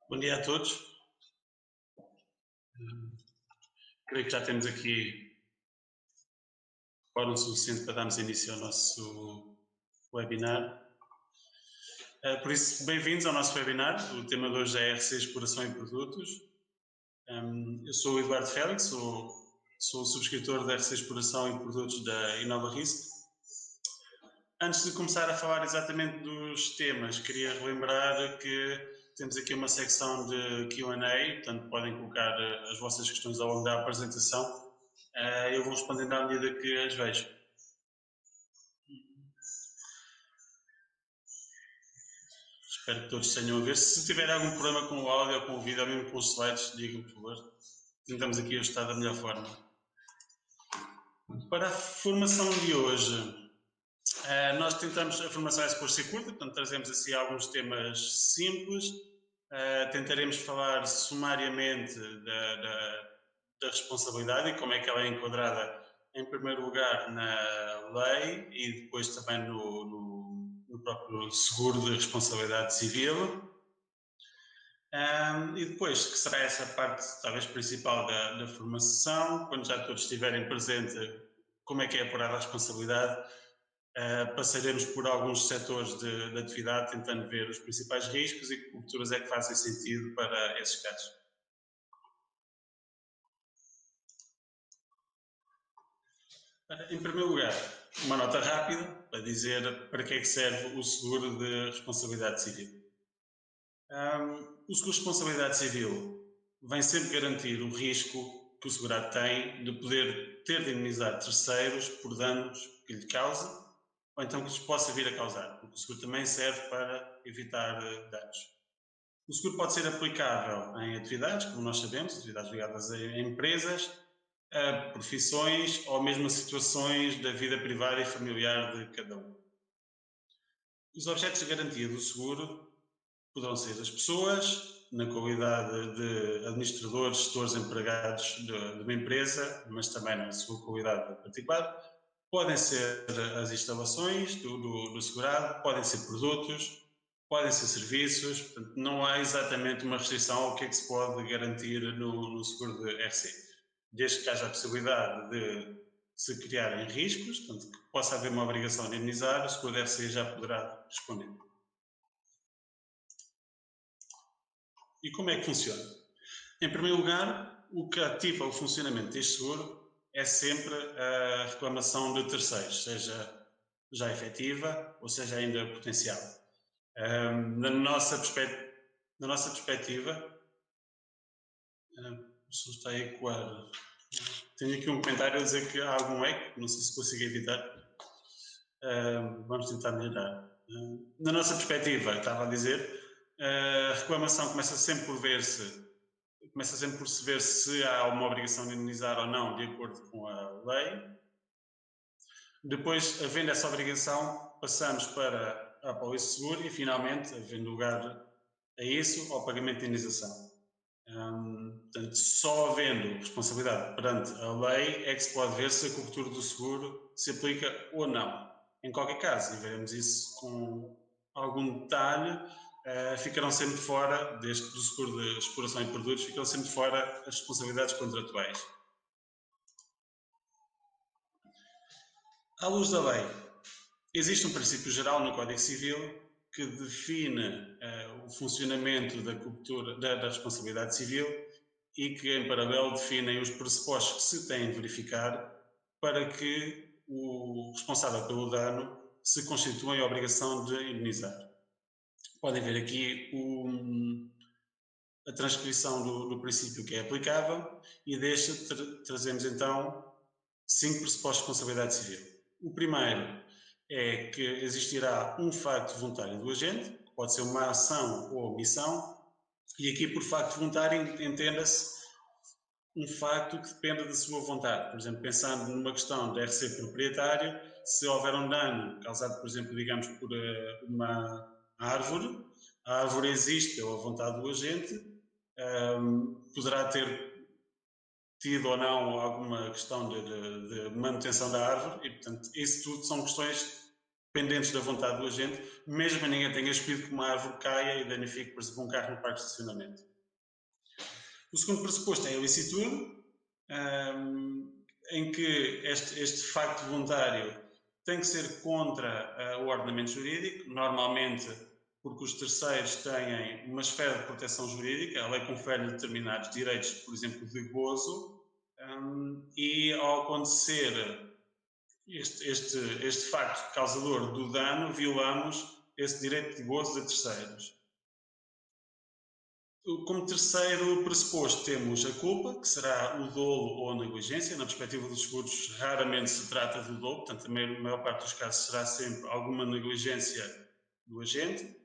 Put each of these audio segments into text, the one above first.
Bom dia a todos. Creio que já temos aqui fórum suficiente para darmos início ao nosso webinar. Por isso, bem-vindos ao nosso webinar. O tema de hoje é RC, Exploração e Produtos. Eu sou o Eduardo Félix, sou o subscritor da RC Exploração e Produtos da Inova Risk. Antes de começar a falar exatamente dos temas, queria relembrar que temos aqui uma secção de Q&A, portanto podem colocar as vossas questões ao longo da apresentação. Eu vou respondendo à medida que as vejo. Espero que todos tenham a ver. Se tiver algum problema com o áudio ou com o vídeo, ou mesmo com os slides, digam, por favor. Tentamos aqui ajustar da melhor forma. Para a formação de hoje, nós tentamos, a formação é suposto ser curta, portanto trazemos assim alguns temas simples. Tentaremos falar sumariamente da responsabilidade e como é que ela é enquadrada, em primeiro lugar, na lei e depois também no próprio seguro de responsabilidade civil. E depois, que será essa parte talvez principal da formação, quando já todos estiverem presentes, como é que é apurada a responsabilidade, passaremos por alguns setores de atividade, tentando ver os principais riscos e que coberturas é que fazem sentido para esses casos. Em primeiro lugar, uma nota rápida para dizer para que é que serve o seguro de responsabilidade civil. O seguro de responsabilidade civil vem sempre garantir o risco que o segurado tem de poder ter de indemnizar terceiros por danos que lhe cause ou então que lhes possa vir a causar, porque o seguro também serve para evitar danos. O seguro pode ser aplicável em atividades, como nós sabemos, atividades ligadas a empresas, a profissões ou mesmo a situações da vida privada e familiar de cada um. Os objetos de garantia do seguro poderão ser as pessoas, na qualidade de administradores, gestores, empregados de uma empresa, mas também na sua qualidade de particular. Podem ser as instalações do segurado, podem ser produtos, podem ser serviços, portanto, não há exatamente uma restrição ao que é que se pode garantir no seguro de RC. Desde que haja a possibilidade de se criarem riscos, portanto, que possa haver uma obrigação de indemnizar, o seguro de RC já poderá responder. E como é que funciona? Em primeiro lugar, o que ativa o funcionamento deste seguro é sempre a reclamação de terceiros, seja já efetiva ou seja ainda potencial. Na nossa perspectiva, se está a ecoar, tenho aqui um comentário a dizer que há algum eco, não sei se consigo evitar. Vamos tentar melhorar. Na nossa perspectiva, estava a dizer, a reclamação começa sempre por se ver se há uma obrigação de indemnizar ou não, de acordo com a lei. Depois, havendo essa obrigação, passamos para a apólice de seguro e, finalmente, havendo lugar a isso, ao pagamento de indenização. Portanto, só havendo responsabilidade perante a lei é que se pode ver se a cobertura do seguro se aplica ou não. Em qualquer caso, e veremos isso com algum detalhe, ficarão sempre fora, do seguro de exploração e produtos, ficarão sempre fora as responsabilidades contratuais. À luz da lei, existe um princípio geral no Código Civil que define o funcionamento da cobertura da responsabilidade civil e que, em paralelo, definem os pressupostos que se têm de verificar para que o responsável pelo dano se constitua em obrigação de indemnizar. Podem ver aqui a transcrição do princípio que é aplicável e deste trazemos então 5 pressupostos de responsabilidade civil. O primeiro é que existirá um facto voluntário do agente, que pode ser uma ação ou omissão, e aqui por facto voluntário entenda-se um facto que dependa da sua vontade. Por exemplo, pensando numa questão de RC proprietário, se houver um dano causado, por exemplo, digamos, por uma árvore, a árvore existe pela vontade do agente, poderá ter tido ou não alguma questão de manutenção da árvore e, portanto, isso tudo são questões pendentes da vontade do agente, mesmo que ninguém tenha escolhido que uma árvore caia e danifique, por exemplo, um carro no parque de estacionamento. O segundo pressuposto é a ilicitude, em que este facto voluntário tem que ser contra o ordenamento jurídico, normalmente porque os terceiros têm uma esfera de proteção jurídica, a lei confere determinados direitos, por exemplo, de gozo, e ao acontecer este facto causador do dano, violamos esse direito de gozo de terceiros. Como terceiro pressuposto temos a culpa, que será o dolo ou a negligência. Na perspectiva dos seguros, raramente se trata do dolo, portanto, a maior parte dos casos será sempre alguma negligência do agente.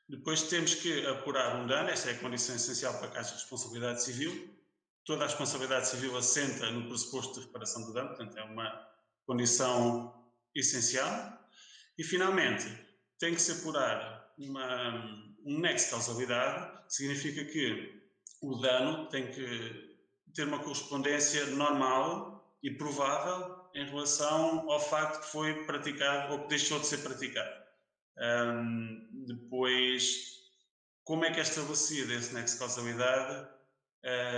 Depois temos que apurar um dano, esta é a condição essencial para casos de responsabilidade civil. Toda a responsabilidade civil assenta no pressuposto de reparação do dano, portanto, é uma condição essencial. E, finalmente, tem que se apurar um nexo de causalidade, que significa que o dano tem que ter uma correspondência normal e provável em relação ao facto que foi praticado ou que deixou de ser praticado. Depois, como é que é estabelecido esse nexo de causalidade?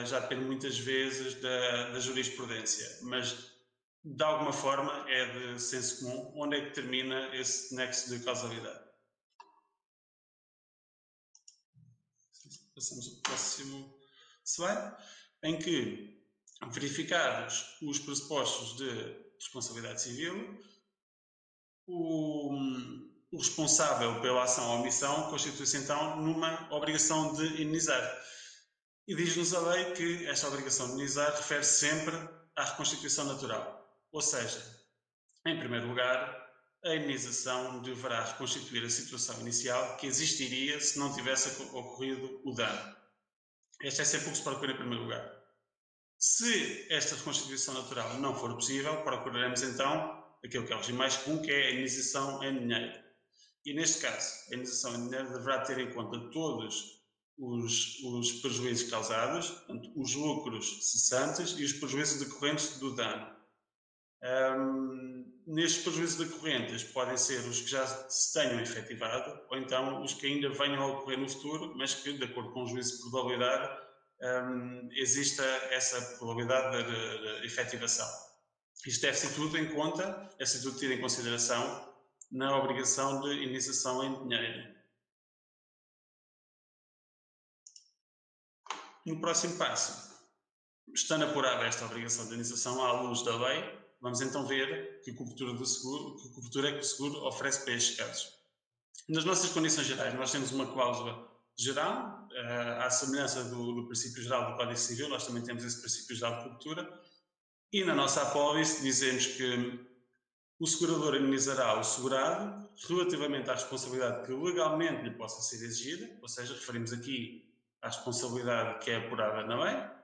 Já depende muitas vezes da jurisprudência, mas de alguma forma é de senso comum onde é que termina esse nexo de causalidade. Passamos ao próximo slide, em que, verificados os pressupostos de responsabilidade civil, o responsável pela ação ou omissão constitui-se então numa obrigação de indemnizar. E diz-nos a lei que esta obrigação de indemnizar refere-se sempre à reconstituição natural. Ou seja, em primeiro lugar, a indemnização deverá reconstituir a situação inicial que existiria se não tivesse ocorrido o dano. Este é sempre o que se procura em primeiro lugar. Se esta reconstituição natural não for possível, procuraremos então aquilo que é o regime mais comum, que é a indemnização em dinheiro. E neste caso, a indemnização em dinheiro deverá ter em conta todos os prejuízos causados, portanto, os lucros cessantes e os prejuízos decorrentes do dano. Nestes prejuízos decorrentes podem ser os que já se tenham efetivado ou então os que ainda venham a ocorrer no futuro, mas que, de acordo com o juízo de probabilidade, exista essa probabilidade de efetivação. Isto deve ser tudo em conta, deve ser tudo tido em consideração na obrigação de indemnização em dinheiro. No próximo passo, estando apurada esta obrigação de indemnização à luz da lei, vamos então ver que cobertura do seguro, que cobertura é que o seguro oferece para estes casos. Nas nossas condições gerais, nós temos uma cláusula geral, à semelhança do princípio geral do Código Civil, nós também temos esse princípio geral de cobertura, e na nossa apólice dizemos que o segurador indemnizará o segurado relativamente à responsabilidade que legalmente lhe possa ser exigida, ou seja, referimos aqui à responsabilidade que é apurada na lei.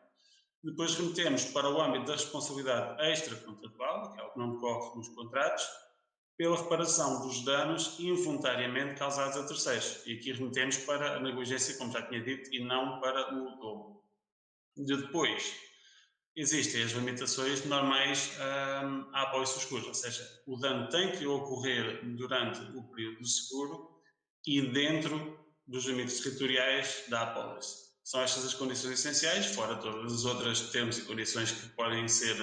Depois remetemos para o âmbito da responsabilidade extracontratual, que é o que não decorre nos contratos, pela reparação dos danos involuntariamente causados a terceiros. E aqui remetemos para a negligência, como já tinha dito, e não para o dolo. Depois, existem as limitações normais à apólice do seguro, ou seja, o dano tem que ocorrer durante o período do seguro e dentro dos limites territoriais da apólice. São estas as condições essenciais, fora todas as outras termos e condições que podem ser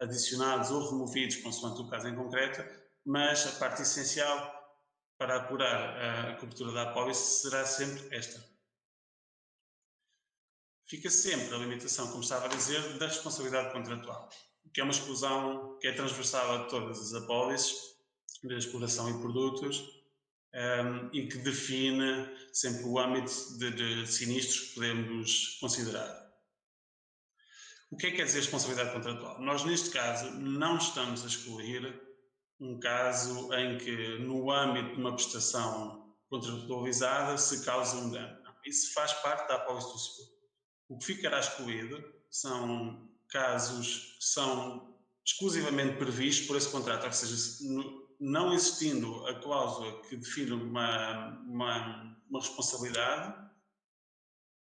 adicionados ou removidos consoante o caso em concreto, mas a parte essencial para apurar a cobertura da apólice será sempre esta. Fica sempre a limitação, como estava a dizer, da responsabilidade contratual, que é uma exclusão que é transversal a todas as apólices de exploração e produtos, e que define sempre o âmbito de sinistros que podemos considerar. O que é que quer dizer responsabilidade contratual? Nós, neste caso, não estamos a excluir um caso em que, no âmbito de uma prestação contratualizada, se causa um dano. Não, isso faz parte da apólice do seguro. O que ficará excluído são casos que são exclusivamente previstos por esse contrato, ou seja, não existindo a cláusula que define uma responsabilidade,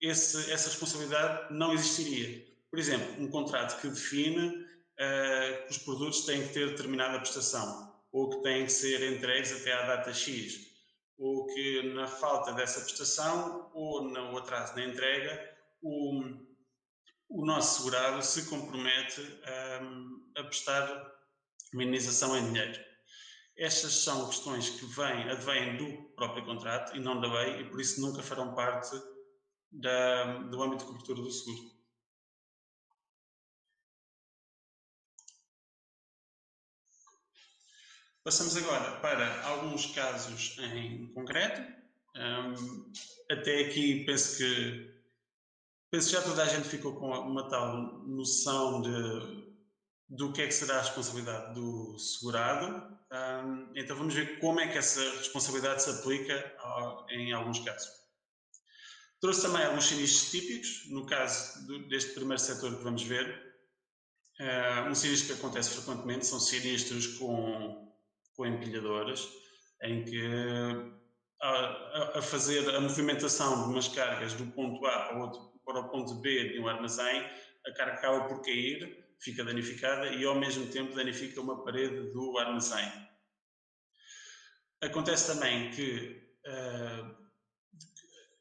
essa responsabilidade não existiria. Por exemplo, um contrato que define que os produtos têm que ter determinada prestação, ou que têm que ser entregues até à data X, ou que na falta dessa prestação ou no atraso na entrega, o nosso segurado se compromete a prestar uma indenização em dinheiro. Estas são questões que advêm do próprio contrato e não da lei, e por isso nunca farão parte do âmbito de cobertura do seguro. Passamos agora para alguns casos em concreto. Até aqui penso que já toda a gente ficou com uma tal noção do que é que será a responsabilidade do segurado. Então vamos ver como é que essa responsabilidade se aplica em alguns casos. Trouxe também alguns sinistros típicos, no caso deste primeiro setor que vamos ver. Um sinistro que acontece frequentemente são sinistros com empilhadoras, em que a fazer a movimentação de umas cargas do ponto A para o ponto B de um armazém, a carga acaba por cair, fica danificada e ao mesmo tempo danifica uma parede do armazém. Acontece também que,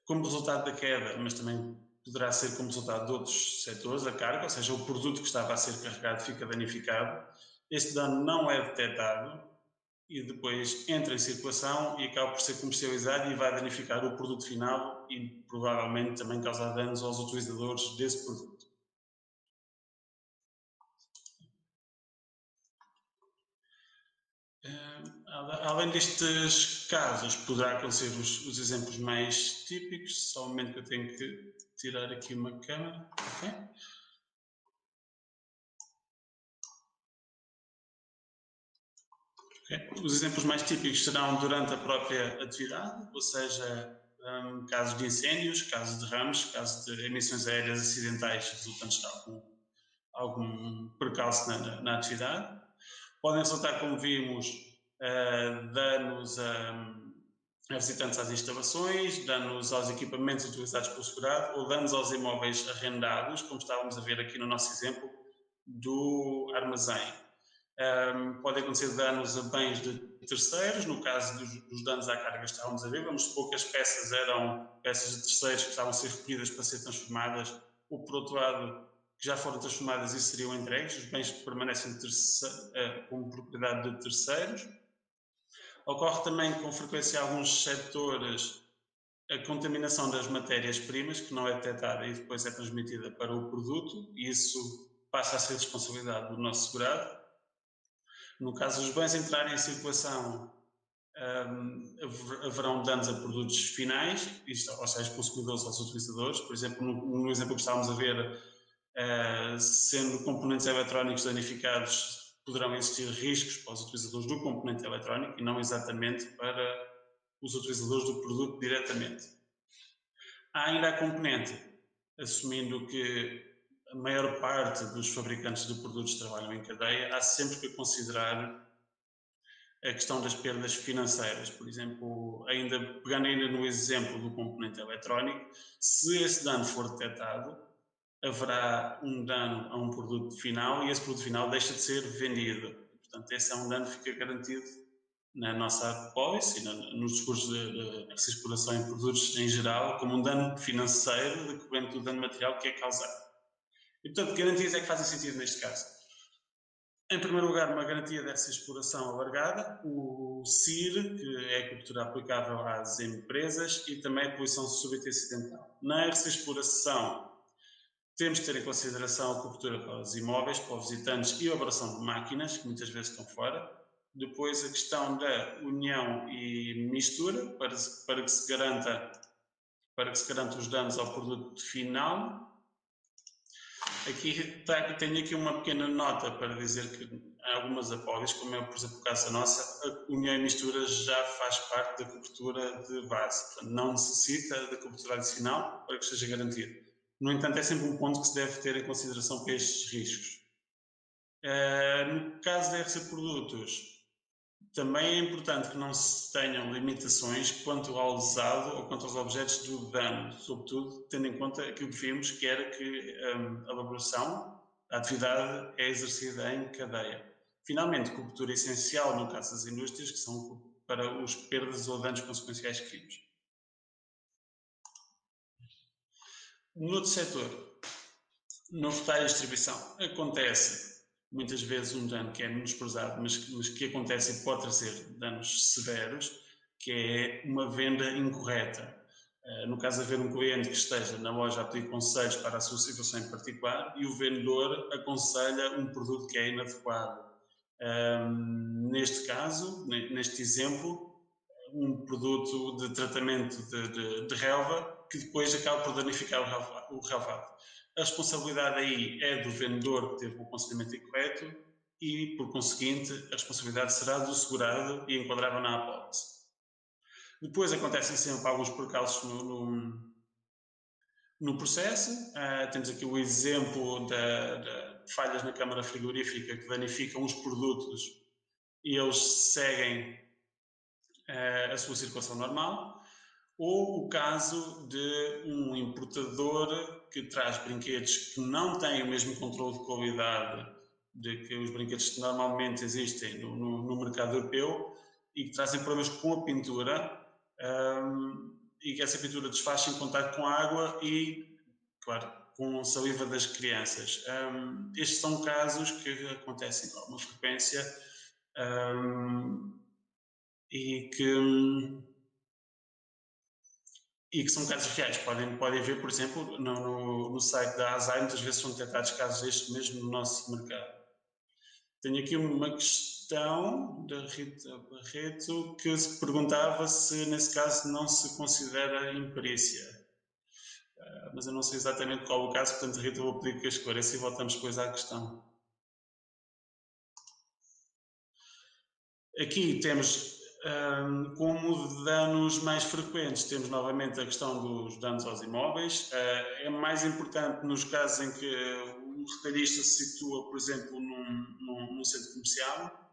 como resultado da queda, mas também poderá ser como resultado de outros setores, a carga, ou seja, o produto que estava a ser carregado fica danificado, este dano não é detectado e depois entra em circulação e acaba por ser comercializado e vai danificar o produto final e provavelmente também causar danos aos utilizadores desse produto. Além destes casos, poderá acontecer os exemplos mais típicos. Só um momento que eu tenho que tirar aqui uma câmera. Okay. Os exemplos mais típicos serão durante a própria atividade, ou seja, casos de incêndios, casos de derrames, casos de emissões aéreas acidentais resultantes de algum percalço na atividade. Podem resultar, como vimos, danos a visitantes às instalações, danos aos equipamentos utilizados pelo segurado ou danos aos imóveis arrendados, como estávamos a ver aqui no nosso exemplo do armazém. Podem acontecer danos a bens de terceiros, no caso dos danos à carga que estávamos a ver, vamos supor que as peças eram peças de terceiros que estavam a ser recolhidas para ser transformadas, ou por outro lado, que já foram transformadas e seriam entregues, os bens que permanecem como propriedade de terceiros. Ocorre também com frequência em alguns setores a contaminação das matérias-primas, que não é detectada e depois é transmitida para o produto, e isso passa a ser responsabilidade do nosso segurado. No caso dos bens entrarem em circulação, haverão danos a produtos finais, ou seja, aos consumidores ou aos utilizadores. Por exemplo, no exemplo que estávamos a ver, sendo componentes eletrónicos danificados, poderão existir riscos para os utilizadores do componente eletrónico e não exatamente para os utilizadores do produto diretamente. Há ainda a componente, assumindo que a maior parte dos fabricantes de produtos trabalham em cadeia, há sempre que considerar a questão das perdas financeiras. Por exemplo, pegando ainda no exemplo do componente eletrónico, se esse dano for detectado, haverá um dano a um produto final e esse produto final deixa de ser vendido. Portanto, esse é um dano que fica garantido na nossa policy, nos seguros de exploração em produtos em geral, como um dano financeiro decorrente do dano material que é causado. E, portanto, garantias é que fazem sentido neste caso. Em primeiro lugar, uma garantia dessa exploração alargada, o CIR, que é a cobertura aplicável às empresas, e também a poluição súbita e acidental. Na exploração, temos que ter em consideração a cobertura para os imóveis, para os visitantes e a operação de máquinas, que muitas vezes estão fora. Depois, a questão da união e mistura, para que se garanta os danos ao produto final. Tenho aqui uma pequena nota para dizer que algumas apólices, como é, por exemplo, o caso da nossa, a união e mistura já faz parte da cobertura de base. Portanto, não necessita da cobertura adicional para que esteja garantido. No entanto, é sempre um ponto que se deve ter em consideração para estes riscos. No caso da RC Produtos, também é importante que não se tenham limitações quanto ao lesado ou quanto aos objetos do dano, sobretudo tendo em conta aquilo que vimos, que era que a elaboração, a atividade é exercida em cadeia. Finalmente, cobertura essencial no caso das indústrias, que são para os perdas ou danos consequenciais que vimos. No outro setor, no retalho e distribuição, acontece muitas vezes um dano que é menosprezado, mas que acontece e pode trazer danos severos, que é uma venda incorreta. No caso de haver um cliente que esteja na loja a pedir conselhos para a sua situação em particular e o vendedor aconselha um produto que é inadequado. Neste caso, neste exemplo, um produto de tratamento de relva que depois acaba por danificar o relvado. A responsabilidade aí é do vendedor que teve o aconselhamento incorreto e, por conseguinte, a responsabilidade será do segurado e enquadrável na apólice. Depois acontecem sempre alguns percalços no processo. Temos aqui o exemplo de falhas na câmara frigorífica que danificam os produtos e eles seguem a sua circulação normal, ou o caso de um importador que traz brinquedos que não têm o mesmo controle de qualidade de que os brinquedos que normalmente existem no mercado europeu e que trazem problemas com a pintura e que essa pintura desfaz em contato com a água e, claro, com a saliva das crianças. Estes são casos que acontecem com alguma frequência e que são casos reais. Podem ver, por exemplo, no site da ASAI, muitas vezes são detectados casos destes mesmo no nosso mercado. Tenho aqui uma questão da Rita Barreto que se perguntava se nesse caso não se considera imperícia. Mas eu não sei exatamente qual o caso, portanto, Rita, vou pedir que a esclareça e voltamos depois à questão. Aqui temos, como danos mais frequentes, temos novamente a questão dos danos aos imóveis. É mais importante nos casos em que o retalhista se situa, por exemplo, num centro comercial.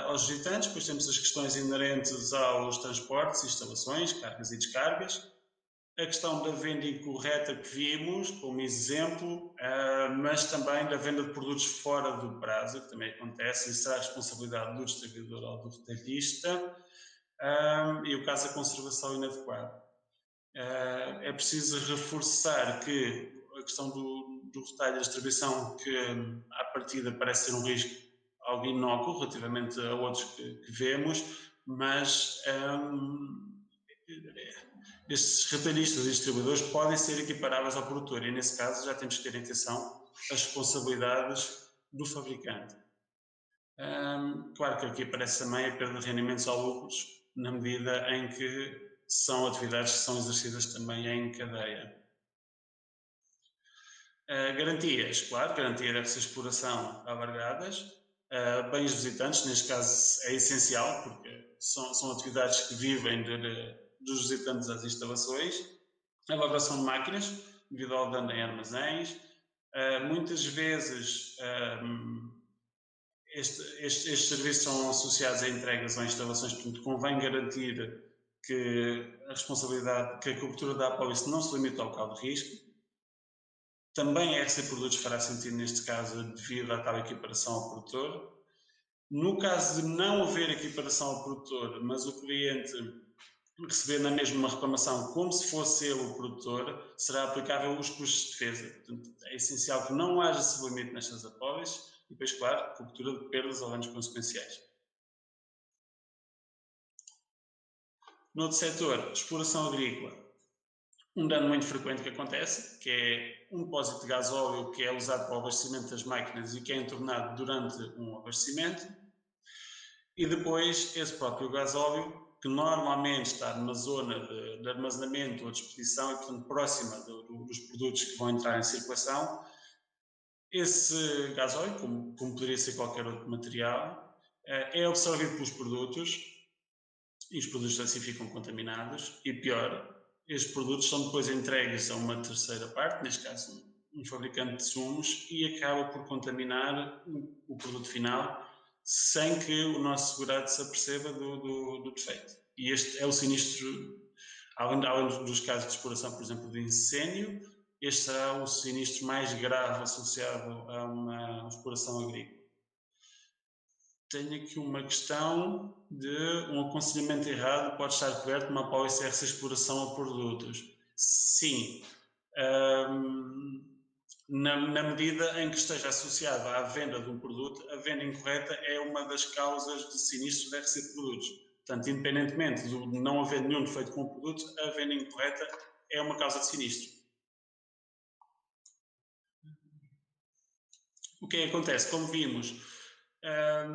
Aos visitantes, depois temos as questões inerentes aos transportes, instalações, cargas e descargas. A questão da venda incorreta que vimos, como exemplo, mas também da venda de produtos fora do prazo, que também acontece, e será a responsabilidade do distribuidor ou do retalhista, e o caso da conservação inadequada. É preciso reforçar que a questão do retalho e da distribuição, que à partida parece ser um risco algo inócuo relativamente a outros que vemos, mas estes retalhistas e distribuidores podem ser equiparáveis ao produtor e, nesse caso, já temos que ter em atenção as responsabilidades do fabricante. Claro que aqui aparece também a perda de rendimentos ou lucros, na medida em que são atividades que são exercidas também em cadeia. Garantias, claro, garantia deve ser exploração alargadas. Bens visitantes, neste caso é essencial, porque são atividades que vivem dos visitantes às instalações. A elaboração de máquinas, devido ao dano em armazéns. Muitas vezes estes serviços são associados a entregas ou instalações, portanto convém garantir que a responsabilidade, que a cobertura da apólice não se limita ao local de risco. Também a RC Produtos fará sentido neste caso devido à tal equiparação ao produtor. No caso de não haver equiparação ao produtor, mas o cliente receber na mesma uma reclamação como se fosse ele o produtor, será aplicável os custos de defesa. Portanto, é essencial que não haja esse limite nestas apólices e depois, claro, cobertura de perdas ou danos consequenciais. No outro setor, exploração agrícola, um dano muito frequente que acontece, que é um depósito de gasóleo que é usado para o abastecimento das máquinas e que é entornado durante um abastecimento, e depois esse próprio gasóleo, que normalmente está numa zona de armazenamento ou de expedição e, portanto, próxima dos produtos que vão entrar em circulação. Esse gasóleo, como poderia ser qualquer outro material, é absorvido pelos produtos e os produtos assim ficam contaminados. E pior, estes produtos são depois entregues a uma terceira parte, neste caso um fabricante de sumos, e acaba por contaminar o produto final sem que o nosso segurado se aperceba do defeito. E este é o sinistro, além dos casos de exploração, por exemplo, de incêndio, este será o sinistro mais grave associado a uma exploração agrícola. tenho aqui uma questão de um aconselhamento errado pode estar coberto numa apólice de exploração a produtos. Sim, na medida em que esteja associado à venda de um produto, a venda incorreta é uma das causas de sinistro de RC de produtos. Portanto, independentemente de não haver nenhum defeito com o produto, a venda incorreta é uma causa de sinistro. O que é que acontece? Como vimos,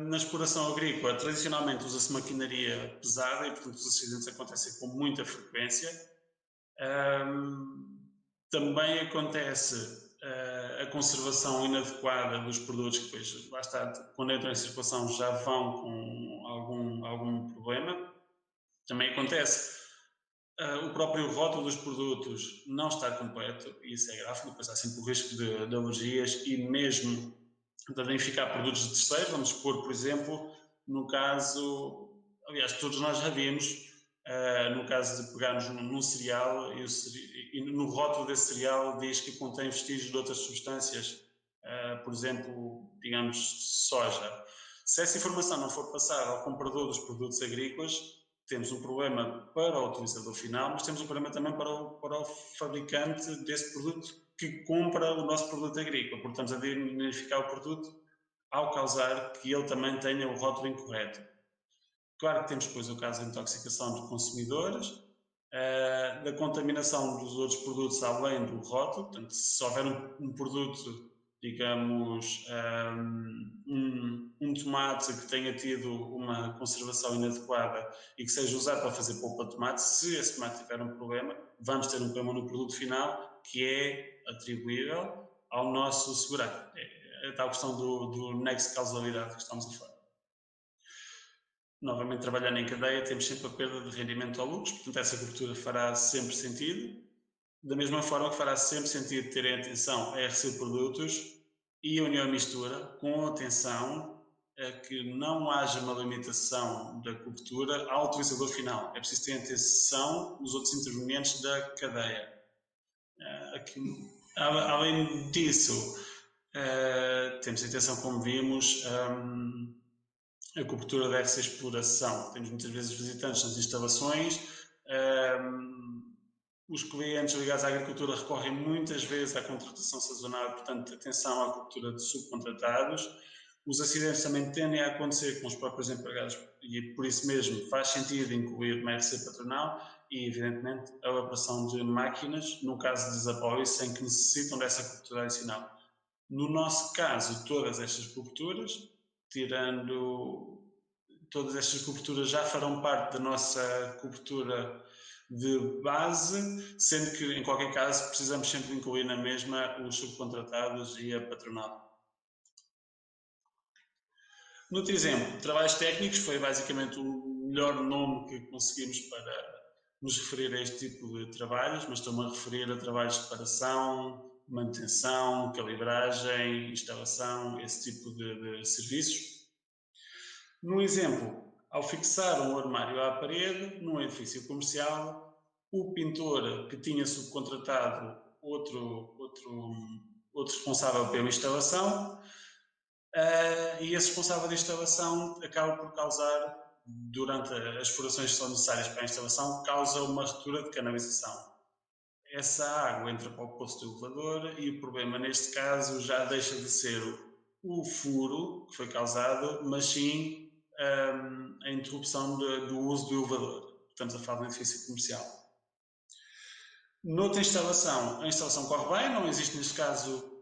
na exploração agrícola, tradicionalmente usa-se maquinaria pesada e, portanto, os acidentes acontecem com muita frequência. Também acontece a conservação inadequada dos produtos, que depois, lá está, quando entram em circulação já vão com algum problema. Também acontece o próprio rótulo dos produtos não estar completo, e isso é grave, depois há sempre o risco de alergias e mesmo de danificar produtos de terceiros. Vamos supor, por exemplo, no caso, aliás, todos nós já vimos, no caso de pegarmos num cereal e no rótulo desse cereal diz que contém vestígios de outras substâncias, por exemplo, digamos, soja. Se essa informação não for passada ao comprador dos produtos agrícolas, temos um problema para o utilizador final, mas temos um problema também para o fabricante desse produto que compra o nosso produto agrícola, porque estamos a danificar o produto ao causar que ele também tenha o rótulo incorreto. Claro que temos depois o caso de intoxicação de consumidores, da contaminação dos outros produtos além do rótulo. Portanto, se houver um produto, digamos, um tomate que tenha tido uma conservação inadequada e que seja usado para fazer polpa de tomate, se esse tomate tiver um problema, vamos ter um problema no produto final que é atribuível ao nosso segurado. É a tal questão do nexo de causalidade que estamos a falar. Novamente, trabalhando em cadeia, temos sempre a perda de rendimento ao lucro, portanto, essa cobertura fará sempre sentido. Da mesma forma que fará sempre sentido terem atenção a RC de produtos e a união e mistura, com atenção a que não haja uma limitação da cobertura ao utilizador final. É preciso ter atenção nos outros intervenientes da cadeia. Além disso, temos atenção, como vimos, a cobertura deve ser exploração. Temos muitas vezes visitantes nas instalações, os clientes ligados à agricultura recorrem muitas vezes à contratação sazonal, portanto, atenção à cobertura de subcontratados. Os acidentes também tendem a acontecer com os próprios empregados e, por isso mesmo, faz sentido incluir uma RC patronal e, evidentemente, a operação de máquinas, no caso de desapólice, em que necessitam dessa cobertura adicional. No nosso caso, todas estas coberturas, tirando todas estas coberturas, já farão parte da nossa cobertura de base, sendo que, em qualquer caso, precisamos sempre incluir na mesma os subcontratados e a patronal. No outro exemplo, trabalhos técnicos foi basicamente o melhor nome que conseguimos para nos referir a este tipo de trabalhos, mas estou-me a referir a trabalhos de reparação, manutenção, calibragem, instalação, esse tipo de serviços. No exemplo, ao fixar um armário à parede, num edifício comercial, o pintor que tinha subcontratado outro responsável pela instalação, e esse responsável de instalação acaba por causar, durante as furações que são necessárias para a instalação, causa uma ruptura de canalização. Essa água entra para o poço do elevador e o problema neste caso já deixa de ser o furo que foi causado, mas sim a interrupção do uso do elevador. Estamos a falar de um edifício comercial. Noutra instalação, a instalação corre bem, não existe neste caso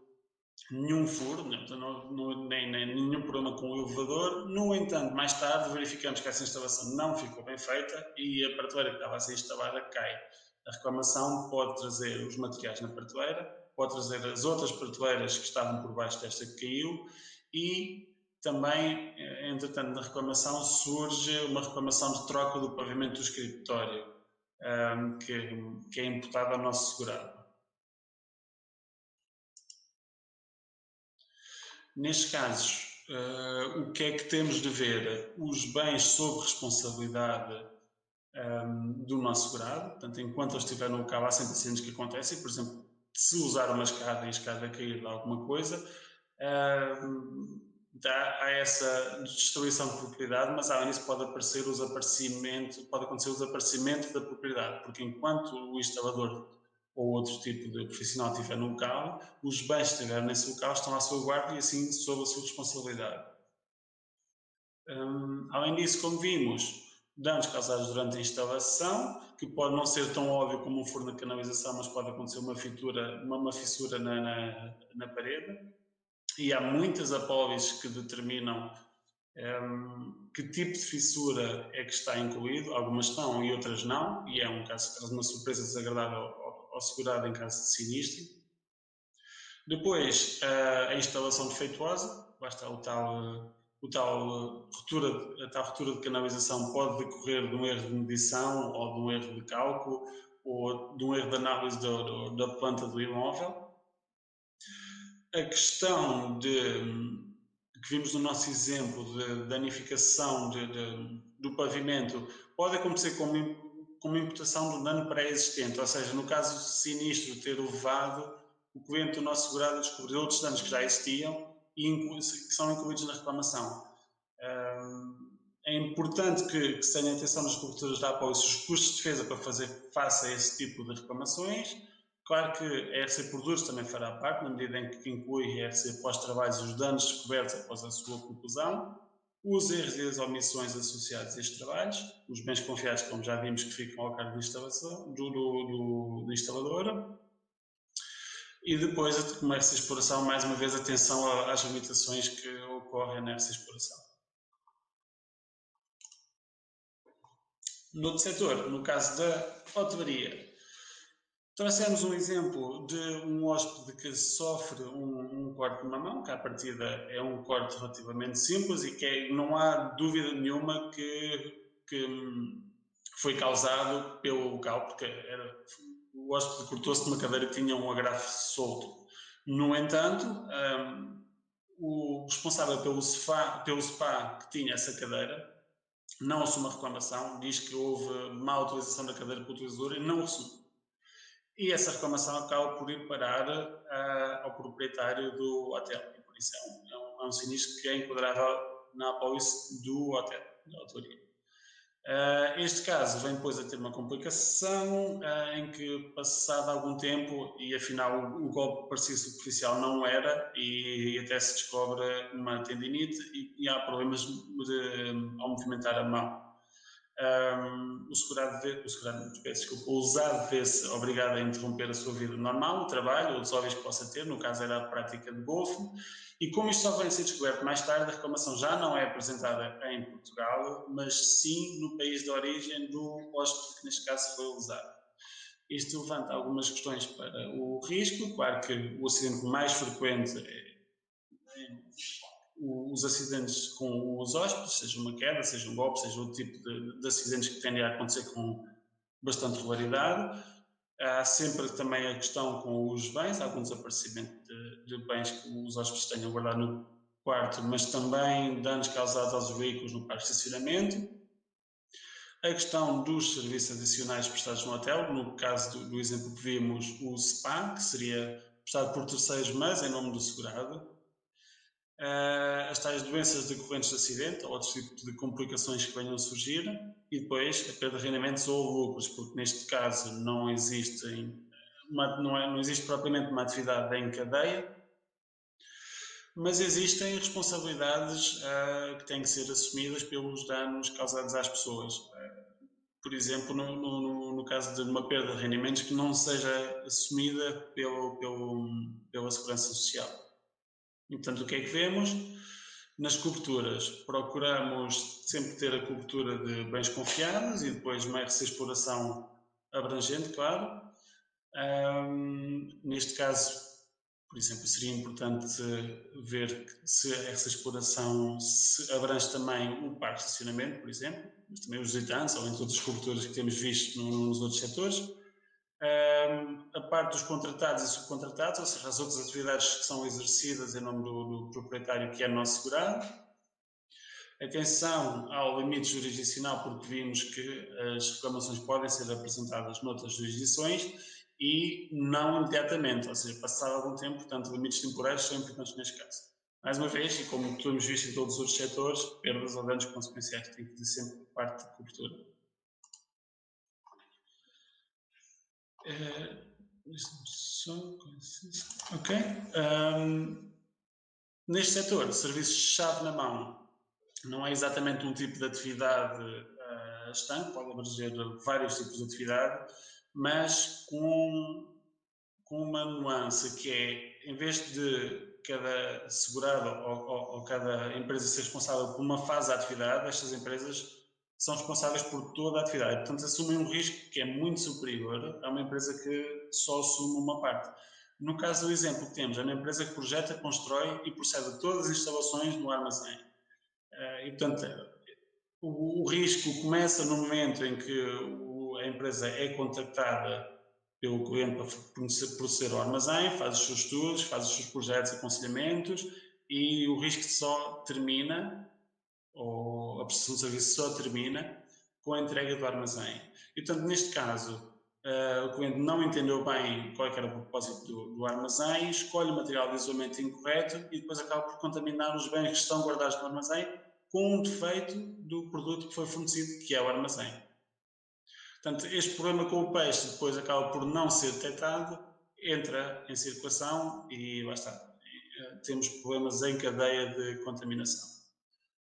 nenhum furo, nem nenhum problema com o elevador. No entanto, mais tarde verificamos que essa instalação não ficou bem feita e a prateleira que estava a ser instalada cai. A reclamação pode trazer os materiais na prateleira, pode trazer as outras prateleiras que estavam por baixo desta que caiu e também, entretanto, na reclamação surge uma reclamação de troca do pavimento do escritório, que é imputada ao nosso segurado. Nestes casos, o que é que temos de ver? Os bens sob responsabilidade do nosso segurado, portanto, enquanto eles estiverem no local, há sempre acidentes que acontecem, por exemplo, se usar uma escada e a escada cair de alguma coisa, há essa destruição de propriedade, mas além disso pode acontecer o desaparecimento da propriedade, porque enquanto o instalador ou outro tipo de profissional estiver no local, os bens que estiverem nesse local estão à sua guarda e assim sob a sua responsabilidade. Além disso, como vimos, danos causados durante a instalação, que pode não ser tão óbvio como um furo na canalização, mas pode acontecer uma fissura na parede. E há muitas apólices que determinam que tipo de fissura é que está incluído, algumas estão e outras não, e é um caso que traz uma surpresa desagradável ao segurado em caso de sinistro. Depois, a instalação defeituosa, basta a tal ruptura de canalização pode decorrer de um erro de medição ou de um erro de cálculo ou de um erro de análise da planta do imóvel. A questão que vimos no nosso exemplo de danificação do pavimento pode acontecer como imputação do dano pré-existente, ou seja, no caso sinistro ter levado o cliente do nosso segurado a descobrir outros danos que já existiam e que são incluídos na reclamação. É importante que se tenha atenção nas coberturas da apólice os custos de defesa para fazer face a esse tipo de reclamações. Claro que a RC por juros também fará parte, na medida em que inclui a RC pós-trabalhos e os danos descobertos após a sua conclusão, os erros e as omissões associados a estes trabalhos, os bens confiados, como já vimos, que ficam ao cargo do instalador, e depois, como RC exploração, mais uma vez, atenção às limitações que ocorrem na RC exploração. No outro setor, no caso da hotelaria, trouxemos um exemplo de um hóspede que sofre um corte de mamão, que à partida é um corte relativamente simples e que não há dúvida nenhuma que foi causado pelo local, porque o hóspede cortou-se de uma cadeira que tinha um agrafo solto. No entanto, o responsável pelo spa que tinha essa cadeira não assume a reclamação, diz que houve má utilização da cadeira pelo utilizador e não assume. E essa reclamação acaba por ir parar ao proprietário do hotel. E por isso é um sinistro que é enquadrável na apólice do hotel, da autoria. Este caso vem depois a ter uma complicação em que, passado algum tempo, e afinal o golpe parecia superficial, não era, e até se descobre uma tendinite e há problemas ao movimentar a mão. O usado vê-se obrigado a interromper a sua vida normal, o trabalho, os hobbies que possa ter, no caso era a prática de golfe, e como isto só vem a ser descoberto mais tarde, a reclamação já não é apresentada em Portugal, mas sim no país de origem do hóspede que neste caso foi usado. Isto levanta algumas questões para o risco, claro que o acidente mais frequente é os acidentes com os hóspedes, seja uma queda, seja um golpe, seja outro tipo de acidentes que tendem a acontecer com bastante regularidade. Há sempre também a questão com os bens, algum desaparecimento de bens que os hóspedes tenham guardado no quarto, mas também danos causados aos veículos no parque de estacionamento. A questão dos serviços adicionais prestados no hotel, no caso do exemplo que vimos, o SPA, que seria prestado por terceiros, mas em nome do segurado. As tais doenças decorrentes de acidente ou outros tipos de complicações que venham a surgir, e depois a perda de rendimentos ou lucros, porque neste caso não existe propriamente uma atividade em cadeia, mas existem responsabilidades que têm que ser assumidas pelos danos causados às pessoas. Por exemplo, no caso de uma perda de rendimentos que não seja assumida pela Segurança Social. E, portanto, o que é que vemos? Nas coberturas, procuramos sempre ter a cobertura de bens confiáveis e depois uma RC exploração abrangente, claro. Neste caso, por exemplo, seria importante ver se essa exploração se abrange também o parque de estacionamento, por exemplo, mas também os visitantes, ou em todas as coberturas que temos visto nos outros setores. A parte dos contratados e subcontratados, ou seja, as outras atividades que são exercidas em nome do proprietário que é nosso segurado. Atenção ao limite jurisdicional, porque vimos que as reclamações podem ser apresentadas noutras jurisdições e não imediatamente, ou seja, passado algum tempo, portanto, limites temporais são importantes neste caso. Mais uma vez, e como temos visto em todos os outros setores, perdas ou danos consequenciais têm que ter sempre parte de cobertura. Ok. Neste setor, serviços-chave na mão, não é exatamente um tipo de atividade estanque, pode abranger vários tipos de atividade, mas com uma nuance que é, em vez de cada segurado ou cada empresa ser responsável por uma fase da atividade, estas empresas são responsáveis por toda a atividade. Portanto, assumem um risco que é muito superior a uma empresa que só assume uma parte. No caso do exemplo que temos, é uma empresa que projeta, constrói e procede a todas as instalações no armazém. E, portanto, o risco começa no momento em que a empresa é contactada pelo cliente para proceder ao armazém, faz os seus estudos, faz os seus projetos e aconselhamentos, e o risco só termina, ou a prestação de serviço só termina, com a entrega do armazém. E, portanto, neste caso, o cliente não entendeu bem qual era o propósito do armazém, escolhe o material de isolamento incorreto e depois acaba por contaminar os bens que estão guardados no armazém com um defeito do produto que foi fornecido, que é o armazém. Portanto, este problema com o peixe depois acaba por não ser detectado, entra em circulação e lá está. Temos problemas em cadeia de contaminação.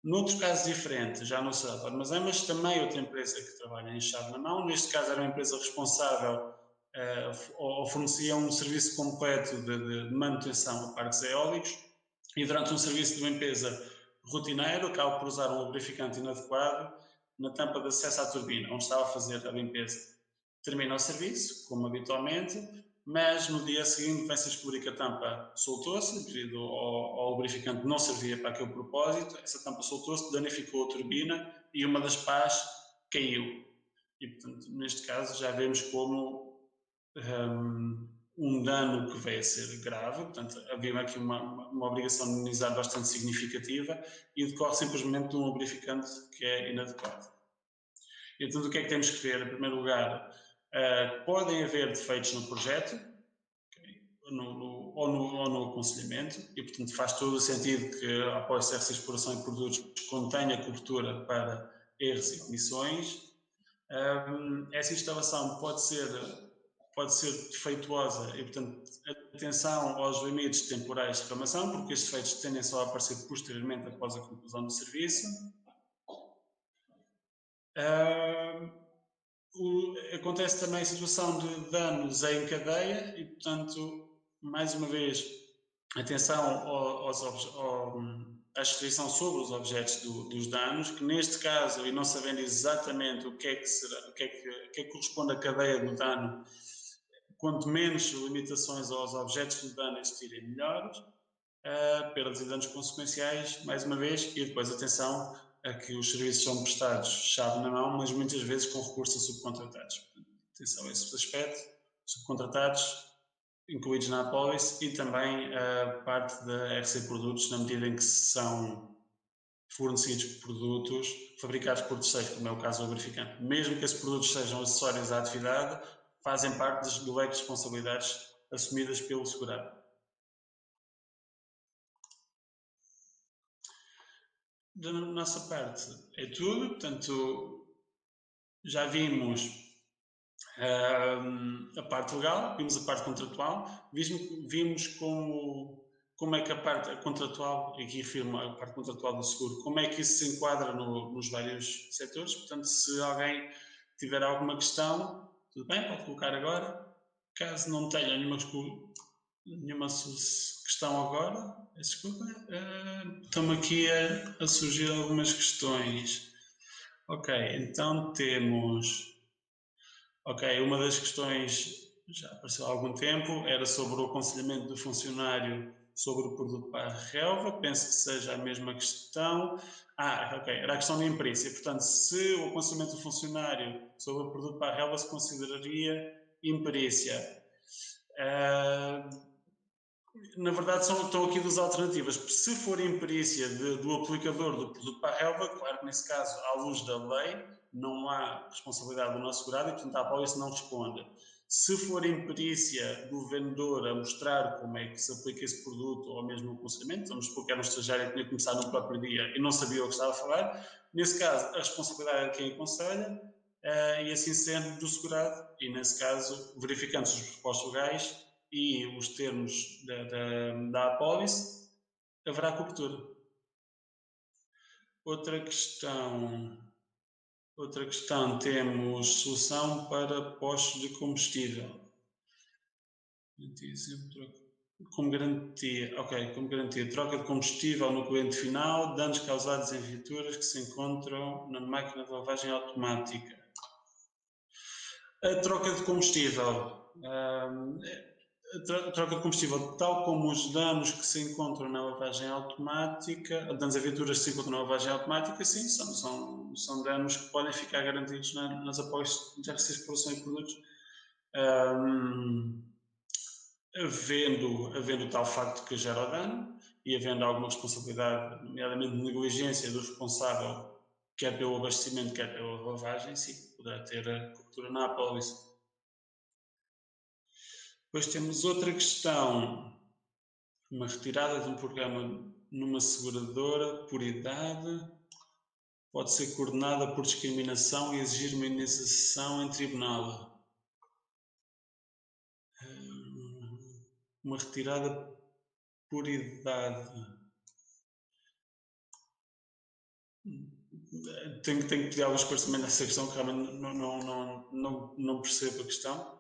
Noutro caso diferente, já não será do armazém, mas também outra empresa que trabalha em chave na mão, neste caso era uma empresa responsável ou fornecia um serviço completo de manutenção de parques eólicos e durante um serviço de limpeza rotineiro acaba por usar um lubrificante inadequado na tampa de acesso à turbina, onde estava a fazer a limpeza. Termina o serviço, como habitualmente, mas no dia seguinte vem-se a descobrir que a tampa soltou-se, devido ao lubrificante não servia para aquele propósito, essa tampa soltou-se, danificou a turbina e uma das pás caiu. E, portanto, neste caso já vemos como um dano que veio a ser grave, portanto, havia aqui uma obrigação de indemnizar bastante significativa e decorre simplesmente de um lubrificante que é inadequado. Então, o que é que temos que ver? Em primeiro lugar, podem haver defeitos no projeto, okay, ou no aconselhamento, e portanto faz todo o sentido que após essa exploração de produtos contenha cobertura para erros e omissões. Essa instalação pode ser defeituosa e, portanto, atenção aos limites temporais de reclamação, porque estes defeitos tendem só a aparecer posteriormente após a conclusão do serviço. Acontece também a situação de danos em cadeia e, portanto, mais uma vez, atenção à descrição sobre os objetos dos danos, que neste caso, e não sabendo exatamente o que é que corresponde à cadeia do dano, quanto menos limitações aos objetos do dano existirem, melhores. Perdas e danos consequenciais, mais uma vez, e depois atenção a que os serviços são prestados chave na mão, mas muitas vezes com recurso a subcontratados. Atenção a esse aspecto, subcontratados incluídos na apólice e também a parte da RC Produtos, na medida em que são fornecidos produtos fabricados por terceiros, como é o caso do lubrificante. Mesmo que esses produtos sejam acessórios à atividade, fazem parte do leque de responsabilidades assumidas pelo segurado. Da nossa parte é tudo, portanto, já vimos a parte legal, vimos a parte contratual, vimos como é que a parte contratual, e aqui afirmo a parte contratual do seguro, como é que isso se enquadra nos vários setores. Portanto, se alguém tiver alguma questão, tudo bem, pode colocar agora. Caso não tenha nenhuma questão agora, desculpa, estão aqui a surgir algumas questões. Ok, então temos. Ok, uma das questões já apareceu há algum tempo, era sobre o aconselhamento do funcionário sobre o produto para a relva, penso que seja a mesma questão. Ok, era a questão da imperícia, portanto, se o aconselhamento do funcionário sobre o produto para a relva se consideraria imperícia. Na verdade, estão aqui duas alternativas. Se for imperícia do aplicador do produto para a relva, claro que nesse caso, à luz da lei, não há responsabilidade do nosso segurado e, portanto, a apólice não responde. Se for imperícia do vendedor a mostrar como é que se aplica esse produto ou mesmo o aconselhamento, vamos supor que era um estagiário que tinha que começar no próprio dia e não sabia o que estava a falar, nesse caso a responsabilidade é de quem aconselha e assim sendo do segurado e nesse caso verificando-se os pressupostos legais e os termos da apólice, haverá cobertura. Outra questão, temos solução para postos de combustível. Como garantia, ok, como garantia, troca de combustível no cliente final, danos causados em viaturas que se encontram na máquina de lavagem automática. A troca de combustível, tal como os danos que se encontram na lavagem automática, danos a viaturas que se encontram na lavagem automática, sim, são danos que podem ficar garantidos nas apólices de RC Exploração e Produtos. Havendo tal facto que gera o dano e havendo alguma responsabilidade, nomeadamente de negligência do responsável, quer pelo abastecimento, quer pela lavagem, sim, poderá ter a cobertura na apólice. Depois temos outra questão, uma retirada de um programa numa seguradora por idade pode ser coordenada por discriminação e exigir uma indenização em tribunal. Uma retirada por idade. Tenho que pedir algum esclarecimento nessa questão, que realmente não percebo a questão.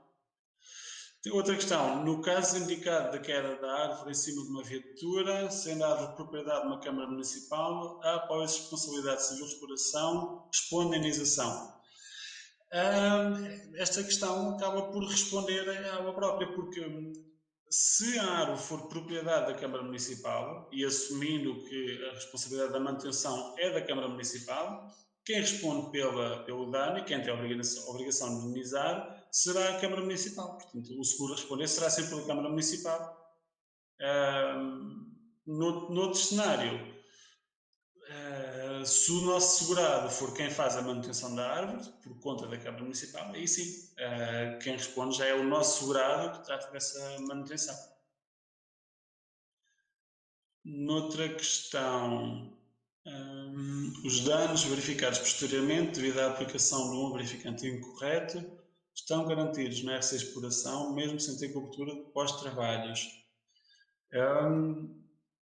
Outra questão, no caso indicado da queda da árvore em cima de uma viatura, sendo a árvore propriedade de uma Câmara Municipal, a após responsabilidade civil de exploração, responde a indenização. Esta questão acaba por responder a ela própria, porque se a árvore for propriedade da Câmara Municipal e assumindo que a responsabilidade da manutenção é da Câmara Municipal, quem responde pelo dano e quem tem a obrigação de indenizar será a Câmara Municipal. Portanto, o seguro a responder será sempre a Câmara Municipal. Noutro cenário, se o nosso segurado for quem faz a manutenção da árvore, por conta da Câmara Municipal, aí sim, quem responde já é o nosso segurado que trata dessa manutenção. Noutra questão, os danos verificados posteriormente devido à aplicação de um lubrificante incorreto estão garantidos na RC Exploração, mesmo sem ter cobertura de pós-trabalhos.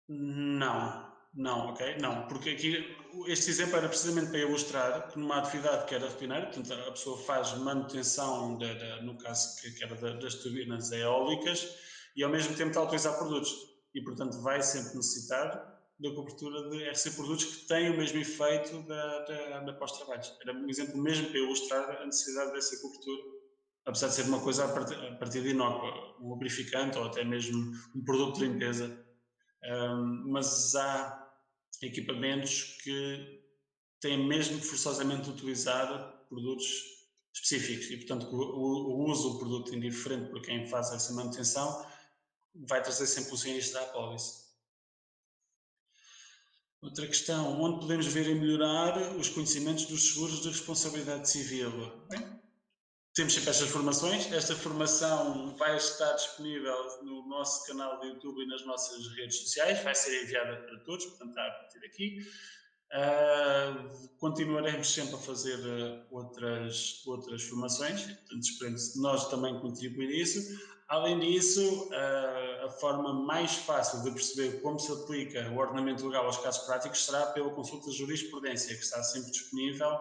Não, ok? Não, porque aqui este exemplo era precisamente para ilustrar que numa atividade que era rotineira, portanto a pessoa faz manutenção, no caso que era das turbinas eólicas, e ao mesmo tempo está a utilizar produtos. E portanto vai sempre necessitar da cobertura de RC Produtos que tem o mesmo efeito da pós-trabalhos. Era um exemplo mesmo para ilustrar a necessidade dessa cobertura, apesar de ser uma coisa a partir de inócua, um lubrificante ou até mesmo um produto de limpeza. Mas há equipamentos que têm mesmo que forçosamente utilizar produtos específicos e, portanto, o uso do produto indiferente por quem faz essa manutenção vai trazer sempre o sinistro da apólice. Outra questão, onde podemos ver e melhorar os conhecimentos dos seguros de responsabilidade civil? Bem, temos sempre estas formações. Esta formação vai estar disponível no nosso canal de YouTube e nas nossas redes sociais. Vai ser enviada para todos, portanto, está a partir daqui. Continuaremos sempre a fazer outras formações, portanto, esperemos nós também contribuir nisso. Além disso, a forma mais fácil de perceber como se aplica o ordenamento legal aos casos práticos será pela consulta de jurisprudência, que está sempre disponível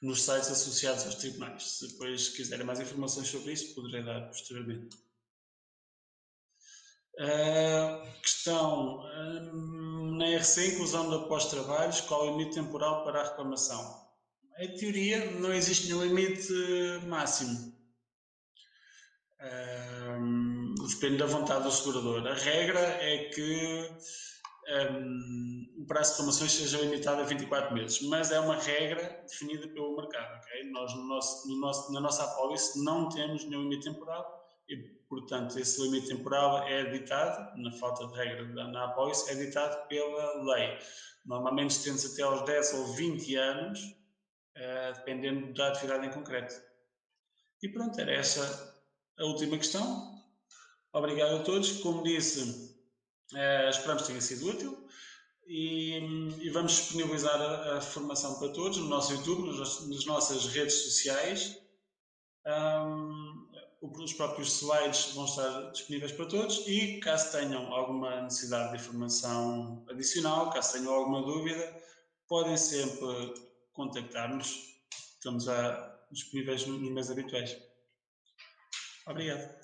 nos sites associados aos tribunais. Se depois quiserem mais informações sobre isso, poderei dar posteriormente. Questão, na RC, inclusão de pós-trabalhos, qual é o limite temporal para a reclamação? Em teoria, não existe nenhum limite máximo. Depende da vontade do segurador. A regra é que o prazo de reclamações seja limitado a 24 meses, mas é uma regra definida pelo mercado. Okay? Nós, na nossa apólice, não temos nenhum limite temporal e, portanto, esse limite temporal é ditado, na falta de regra na apólice, é ditado pela lei. Normalmente estende-se até aos 10 ou 20 anos, dependendo da atividade em concreto. E pronto, era essa a última questão. Obrigado a todos. Como disse, esperamos que tenha sido útil e vamos disponibilizar a formação para todos no nosso YouTube, nas nossas redes sociais. Os próprios slides vão estar disponíveis para todos e caso tenham alguma necessidade de informação adicional, caso tenham alguma dúvida, podem sempre contactar-nos. Estamos disponíveis nos meios habituais. Obrigado.